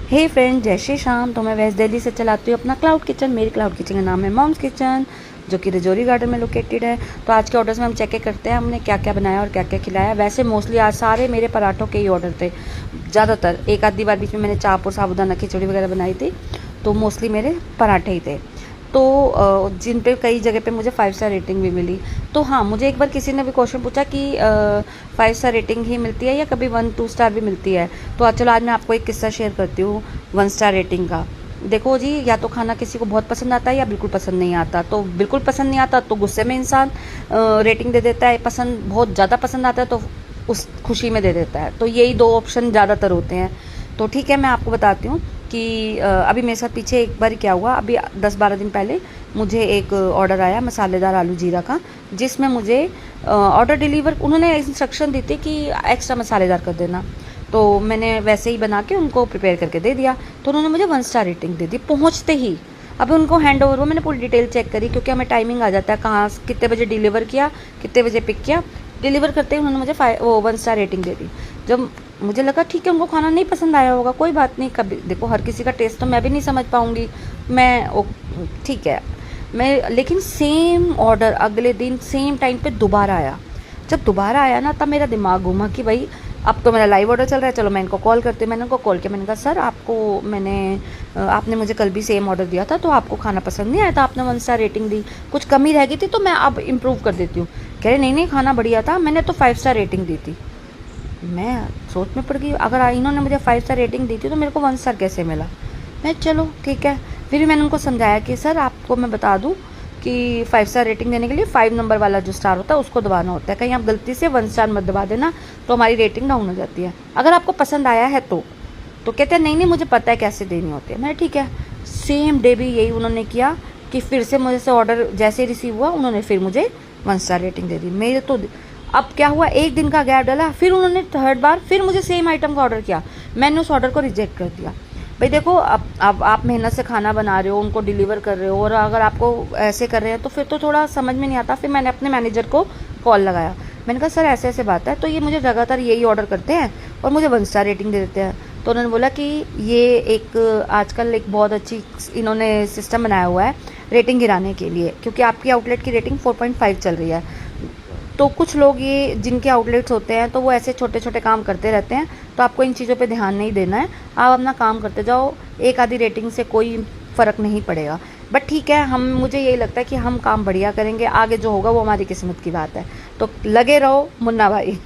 हे friend, जय श्री श्याम। तो मैं वेस्ट दिल्ली से चलाती हूँ अपना क्लाउड किचन। मेरी क्लाउड किचन का नाम है मॉम्स किचन, जो कि रजौरी गार्डन में लोकेटेड है। तो आज के ऑर्डर्स में हम चेक करते हैं हमने क्या क्या बनाया और क्या क्या खिलाया। वैसे मोस्टली आज सारे मेरे पराठों के ही ऑर्डर थे ज़्यादातर। एक आधी बार बीच में मैंने चाप और साबूदाना खिचड़ी वगैरह बनाई थी, तो मोस्टली मेरे पराठे ही थे। तो जिन पे कई जगह पे मुझे 5 स्टार रेटिंग भी मिली। तो हाँ, मुझे एक बार किसी ने भी क्वेश्चन पूछा कि 5 स्टार रेटिंग ही मिलती है या कभी 1-2 स्टार भी मिलती है। तो चलो आज मैं आपको एक किस्सा शेयर करती हूँ 1 स्टार रेटिंग का। देखो जी, या तो खाना किसी को बहुत पसंद आता है या बिल्कुल पसंद नहीं आता। तो बिल्कुल पसंद नहीं आता तो गुस्से में इंसान रेटिंग दे देता है, पसंद बहुत ज़्यादा पसंद आता है तो उस खुशी में दे देता है। तो यही 2 ऑप्शन ज़्यादातर होते हैं। तो ठीक है, मैं आपको बताती हूँ कि अभी मेरे साथ पीछे एक बार क्या हुआ। अभी 10-12 दिन पहले मुझे एक ऑर्डर आया मसालेदार आलू जीरा का, जिसमें मुझे ऑर्डर डिलीवर उन्होंने इंस्ट्रक्शन दी थी कि एक्स्ट्रा मसालेदार कर देना। तो मैंने वैसे ही बना के उनको प्रिपेयर करके दे दिया। तो उन्होंने मुझे 1 स्टार रेटिंग दे दी पहुँचते ही। अब उनको हैंड ओवर हुआ, मैंने पूरी डिटेल चेक करी क्योंकि हमें टाइमिंग आ जाता है कहाँ कितने बजे डिलीवर किया, कितने बजे पिक किया। डिलीवर करते ही उन्होंने मुझे 1 स्टार रेटिंग दे दी। जब मुझे लगा ठीक है, उनको खाना नहीं पसंद आया होगा, कोई बात नहीं। कभी देखो, हर किसी का टेस्ट तो मैं भी नहीं समझ पाऊँगी। मैं ठीक है, मैं लेकिन सेम ऑर्डर अगले दिन सेम टाइम पे दोबारा आया। जब दोबारा आया ना, तब मेरा दिमाग घूमा कि भाई अब तो मेरा लाइव ऑर्डर चल रहा है, चलो मैं इनको कॉल करती हूँ। मैंने उनको कॉल किया, मैंने कहा सर आपने मुझे कल भी सेम ऑर्डर दिया था, तो आपको खाना पसंद नहीं आया था, आपने 1 स्टार रेटिंग दी, कुछ कमी रह गई थी तो मैं अब इम्प्रूव कर देती हूँ। कह रहे नहीं खाना बढ़िया था, मैंने तो 5 स्टार रेटिंग दी थी। मैं सोच में पड़ गई, अगर इन्होंने मुझे 5 स्टार रेटिंग दी थी तो मेरे को 1 स्टार कैसे मिला। मैं चलो ठीक है। फिर भी मैंने उनको समझाया कि सर आपको मैं बता दूं कि 5 स्टार रेटिंग देने के लिए 5 नंबर वाला जो स्टार होता है उसको दबाना होता है। कहीं आप गलती से 1 स्टार मत दबा देना, तो हमारी रेटिंग डाउन हो जाती है। अगर आपको पसंद आया है तो कहते हैं नहीं मुझे पता है कैसे देनी होती है। मैं ठीक है। सेम डे भी यही उन्होंने किया कि फिर से मुझे से ऑर्डर जैसे ही रिसीव हुआ, उन्होंने फिर मुझे 1 स्टार रेटिंग दे दी। मेरे तो अब क्या हुआ, एक दिन का गैप डाला, फिर उन्होंने थर्ड बार फिर मुझे सेम आइटम का ऑर्डर किया। मैंने उस ऑर्डर को रिजेक्ट कर दिया। भाई देखो, अब आप मेहनत से खाना बना रहे हो, उनको डिलीवर कर रहे हो, और अगर आपको ऐसे कर रहे हैं तो फिर तो थोड़ा समझ में नहीं आता। फिर मैंने अपने मैनेजर को कॉल लगाया, मैंने कहा सर ऐसे ऐसे बात है, तो ये मुझे लगातार यही ऑर्डर करते हैं और मुझे 1 स्टार रेटिंग दे देते हैं। तो उन्होंने बोला कि ये एक आजकल एक बहुत अच्छी इन्होंने सिस्टम बनाया हुआ है रेटिंग गिराने के लिए, क्योंकि आपकी आउटलेट की रेटिंग 4.5 चल रही है। तो कुछ लोग ये जिनके आउटलेट्स होते हैं तो वो ऐसे छोटे छोटे काम करते रहते हैं, तो आपको इन चीज़ों पे ध्यान नहीं देना है। आप अपना काम करते जाओ, एक आधी रेटिंग से कोई फ़र्क नहीं पड़ेगा। बट ठीक है, मुझे यही लगता है कि हम काम बढ़िया करेंगे, आगे जो होगा वो हमारी किस्मत की बात है। तो लगे रहो मुन्ना भाई।